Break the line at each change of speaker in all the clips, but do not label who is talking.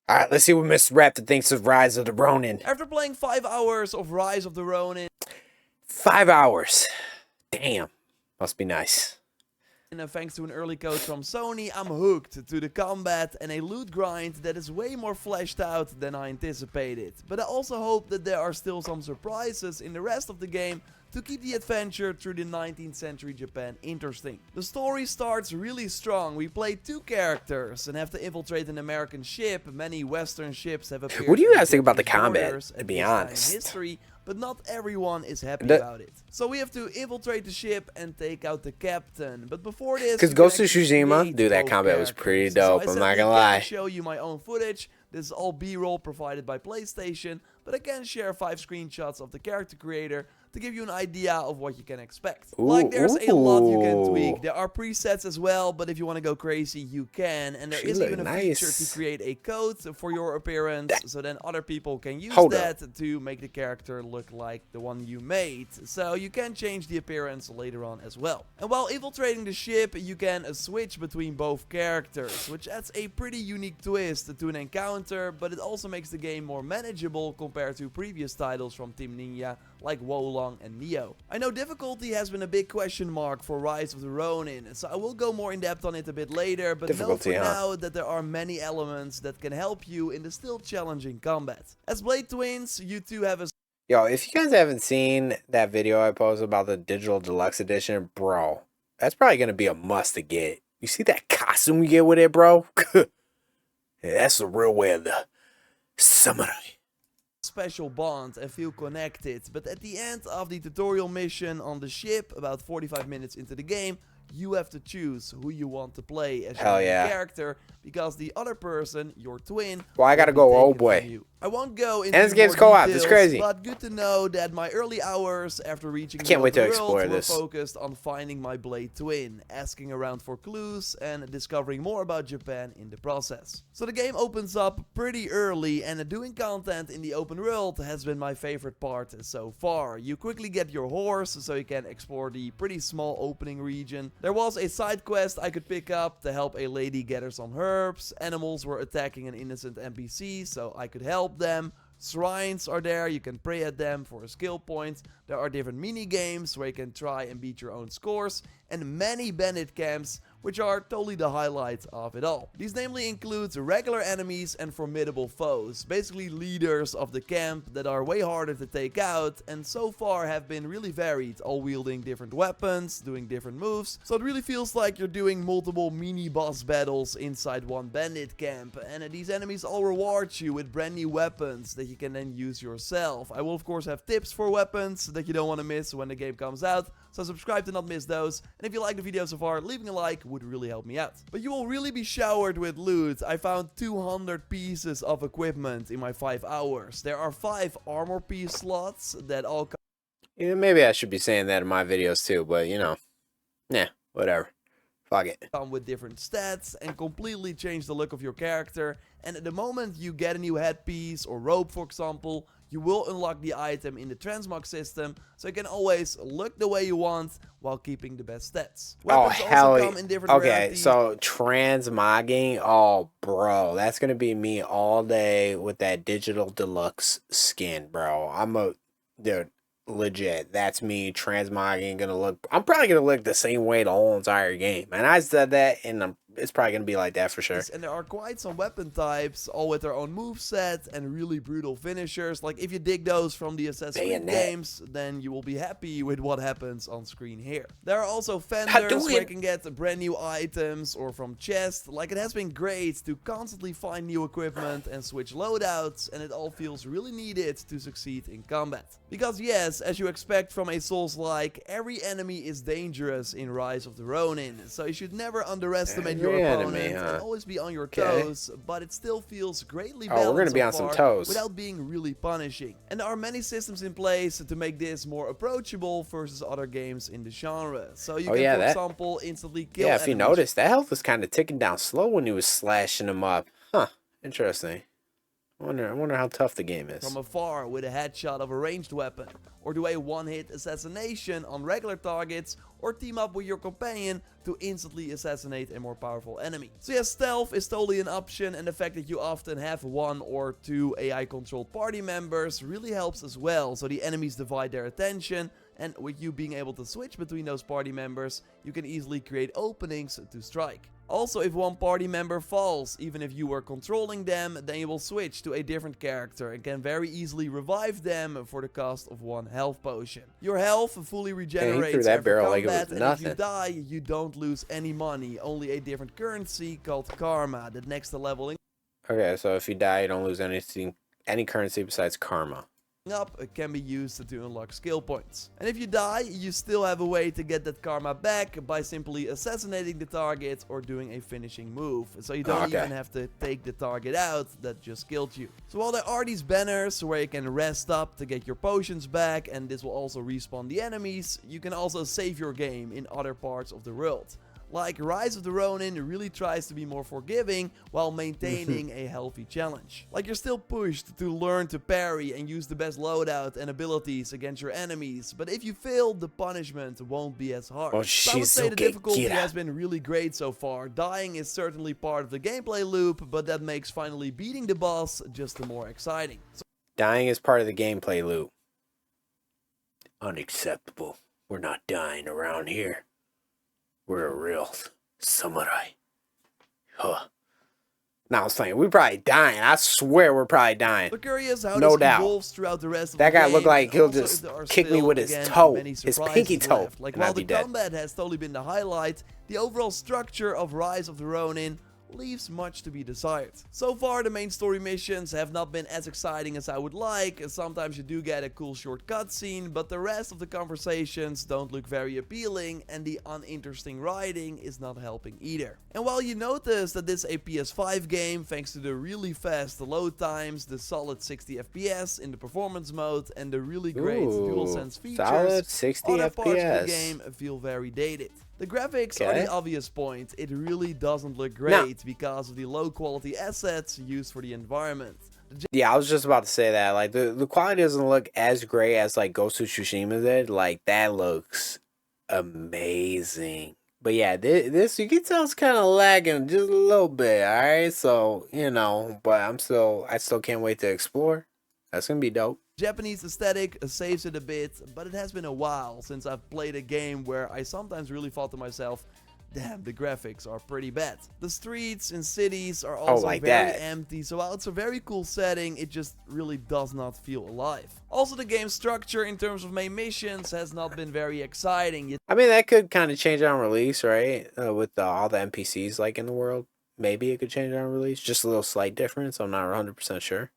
All right, let's see what Mr. Raptor thinks of Rise of the Ronin.
After playing 5 hours of Rise of the Ronin,
5 hours. Damn. Must be nice.
and thanks to an early code from Sony, I'm hooked to the combat and a loot grind that is way more fleshed out than I anticipated. But I also hope that there are still some surprises in the rest of the game to keep the adventure through the 19th century Japan interesting. The story starts really strong. We play 2 characters and have to infiltrate an American ship. Many Western ships have appeared.
What do you guys think about the combat, to be honest?
History, but not everyone is happy about it. So we have to infiltrate the ship and take out the captain. But before this,
because Ghost of Tsushima, dude, that combat was pretty dope.
So
I'm not gonna lie.
Show you my own footage. This is all B-roll provided by PlayStation, but I can share 5 screenshots of the character creator to give you an idea of what you can expect. Like, there's a lot you can tweak. There are presets as well, but if you want to go crazy, you can. And there is even a feature to create a code for your appearance, so then other people can use that to make the character look like the one you made. So you can change the appearance later on as well. And while infiltrating the ship, you can switch between both characters, which adds a pretty unique twist to an encounter, but it also makes the game more manageable compared to previous titles from Team Ninja, like Wolong and Neo. I know difficulty has been a big question mark for Rise of the Ronin, so I will go more in depth on it a bit later, but know for now that there are many elements that can help you in the still challenging combat. As Blade Twins, you two have a...
Yo, if you guys haven't seen that video I posted about the Digital Deluxe Edition, bro, that's probably going to be a must to get. You see that costume you get with it, bro? Yeah, that's the real way of the samurai.
Special bond and feel connected, but at the end of the tutorial mission on the ship, about 45 minutes into the game, you have to choose who you want to play as your character, because the other person, your twin,
well, I gotta go, oh boy.
I won't go into
and this game's co-op. It's crazy.
But good to know that my early hours after reaching
the world
were focused on finding my Blade twin, asking around for clues, and discovering more about Japan in the process. So the game opens up pretty early, and doing content in the open world has been my favorite part so far. You quickly get your horse, so you can explore the pretty small opening region. There was a side quest I could pick up to help a lady gather some herbs. Animals were attacking an innocent NPC, so I could help them. Shrines are there, you can pray at them for a skill point. There are different mini games where you can try and beat your own scores, and many bandit camps, which are totally the highlight of it all. These namely include regular enemies and formidable foes, basically leaders of the camp that are way harder to take out, and so far have been really varied, all wielding different weapons, doing different moves, so it really feels like you're doing multiple mini boss battles inside one bandit camp, and these enemies all reward you with brand new weapons that you can then use yourself. I will of course have tips for weapons that you don't want to miss when the game comes out, so subscribe to not miss those, and if you like the video so far, leaving a like would really help me out. But you will really be showered with loot. I found 200 pieces of equipment in my 5 hours. There are 5 armor piece slots that all come...
Yeah, maybe I should be saying that in my videos too, but you know, yeah, whatever. Fuck it.
Come with different stats and completely change the look of your character. And at the moment you get a new headpiece or robe, for example, you will unlock the item in the transmog system, so you can always look the way you want while keeping the best stats.
Weapons also come in different rarities. So transmogging, oh bro, that's gonna be me all day with that Digital Deluxe skin, bro. Dude, legit, that's me transmogging. I'm probably gonna look the same way the whole entire game, and I said that, and it's probably gonna be like that for sure.
And there are quite some weapon types, all with their own moveset and really brutal finishers. Like, if you dig those from the Assassin's Creed games, then you will be happy with what happens on screen here. There are also vendors where you can get brand new items or from chests. Like, it has been great to constantly find new equipment and switch loadouts, and it all feels really needed to succeed in combat. Because yes, as you expect from a Souls-like, every enemy is dangerous in Rise of the Ronin, so you should never underestimate your opponent and always be on your toes, but it still feels greatly balanced
we're gonna be on some toes
without being really punishing. And there are many systems in place to make this more approachable versus other games in the genre. So you can, for example, instantly kill enemies.
If you notice, that health was kind of ticking down slow when he was slashing them up. Huh, interesting. I wonder how tough the game is.
from afar with a headshot of a ranged weapon, or do a one-hit assassination on regular targets, or team up with your companion to instantly assassinate a more powerful enemy. So yeah, stealth is totally an option, and the fact that you often have 1 or 2 AI-controlled party members really helps as well, so the enemies divide their attention, and with you being able to switch between those party members, you can easily create openings to strike. Also, if one party member falls, even if you were controlling them, then you will switch to a different character and can very easily revive them for the cost of 1 health potion. Your health fully regenerates after combat, and if you die, you don't lose any money, only a different currency called karma that next to leveling
Okay, so if you die, you don't lose anything, any currency besides karma.
up can be used to unlock skill points. And if you die, you still have a way to get that karma back by simply assassinating the target or doing a finishing move. So you don't even have to take the target out that just killed you. So while there are these banners where you can rest up to get your potions back, and this will also respawn the enemies, you can also save your game in other parts of the world. Like Rise of the Ronin really tries to be more forgiving while maintaining a healthy challenge. Like you're still pushed to learn to parry and use the best loadout and abilities against your enemies, but if you fail, the punishment won't be as hard. So I would say the difficulty has been really great so far. Dying is certainly part of the gameplay loop, but that makes finally beating the boss just more exciting.
Dying is part of the gameplay loop. Unacceptable. We're not dying around here. We're a real samurai. Huh. Now I was saying, we're probably dying. I swear we're probably dying.
So curious how no doubt. Evolves throughout the rest of
that
the
guy
game,
looked like he'll just kick me with his toe, his pinky toe.
Left. Like while the combat has totally been the highlight, the overall structure of Rise of the Ronin leaves much to be desired. So far, the main story missions have not been as exciting as I would like. Sometimes you do get a cool short cutscene, but the rest of the conversations don't look very appealing, and the uninteresting writing is not helping either. And while you notice that this is a PS5 game, thanks to the really fast load times, the solid 60 FPS in the performance mode, and the really great DualSense features,
solid 60
other
FPS.
parts of the game feel very dated. The graphics are the obvious point. It really doesn't look great because of the low quality assets used for the environment.
Yeah, I was just about to say that. Like the quality doesn't look as great as like Ghost of Tsushima did. Like that looks amazing. But yeah, this you can tell it's kind of lagging just a little bit. All right, so you know, but I still can't wait to explore. That's gonna be dope.
Japanese aesthetic saves it a bit, but it has been a while since I've played a game where I sometimes really thought to myself, damn, the graphics are pretty bad. The streets in cities are also very empty, so while it's a very cool setting, it just really does not feel alive. Also, the game's structure in terms of main missions has not been very exciting.
I mean, that could kind of change on release, right? With all the NPCs like in the world. Maybe it could change on release. Just a little slight difference. I'm not 100% sure.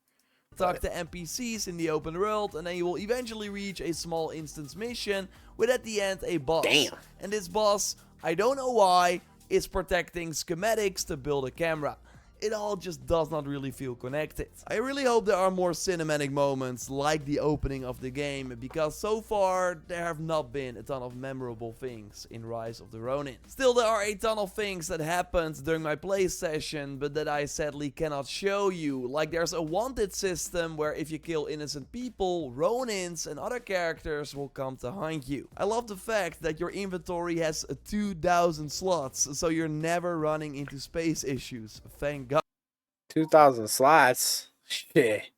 Talk to NPCs in the open world, and then you will eventually reach a small instance mission with at the end a boss.
Damn.
And this boss, I don't know why, is protecting schematics to build a camera. It all just does not really feel connected. I really hope there are more cinematic moments like the opening of the game, because so far there have not been a ton of memorable things in Rise of the Ronin. Still, there are a ton of things that happened during my play session, but that I sadly cannot show you. Like there's a wanted system where if you kill innocent people, Ronins and other characters will come to hunt you. I love the fact that your inventory has 2,000 slots, so you're never running into space issues. Thank God.
2,000 slots. Shit.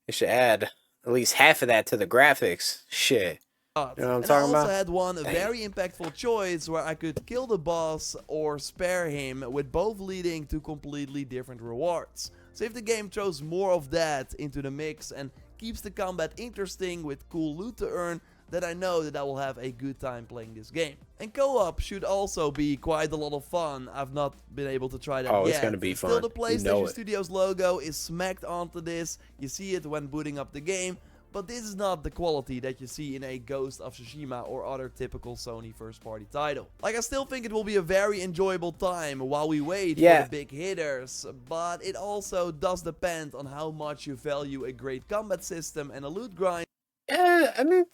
They should add at least half of that to the graphics. Shit. You know what I'm talking about?
I also had one very impactful choice where I could kill the boss or spare him, with both leading to completely different rewards. So if the game throws more of that into the mix and keeps the combat interesting with cool loot to earn, then I know that I will have a good time playing this game. And co-op should also be quite a lot of fun. I've not been able to try that yet.
Oh, it's gonna be fun.
Still, the PlayStation Studios logo is smacked onto this. You see it when booting up the game. But this is not the quality that you see in a Ghost of Tsushima or other typical Sony first-party title. Like, I still think it will be a very enjoyable time while we wait for the big hitters, but it also does depend on how much you value a great combat system and a loot grind.
Yeah, I mean,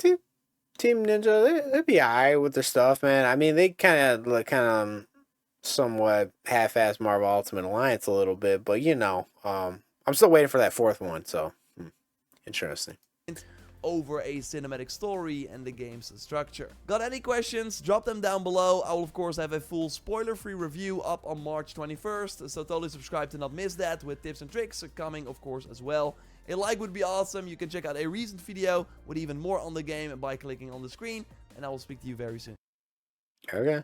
Team Ninja, they'd be alright with their stuff, man. I mean, they kind of somewhat half-assed Marvel Ultimate Alliance a little bit, but you know, I'm still waiting for that fourth one, so interesting.
Over a cinematic story and the game's structure. Got any questions? Drop them down below. I will of course have a full spoiler-free review up on March 21st, so totally subscribe to not miss that, with tips and tricks coming of course as well. A like would be awesome. You can check out a recent video with even more on the game by clicking on the screen, and I will speak to you very soon.
Okay.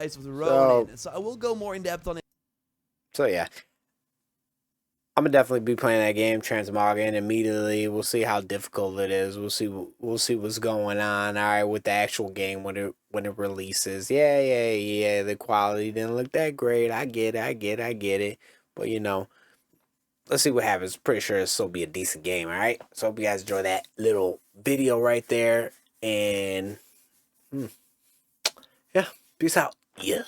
Of the RONIN. So I will go more in depth on it.
So yeah, I'm gonna definitely be playing that game, Transmogging, immediately. We'll see how difficult it is. We'll see what's going on. All right, with the actual game when it releases. Yeah. The quality didn't look that great. I get it. But you know, let's see what happens. Pretty sure this will be a decent game. All right. So hope you guys enjoy that little video right there. And yeah, peace out. Yeah.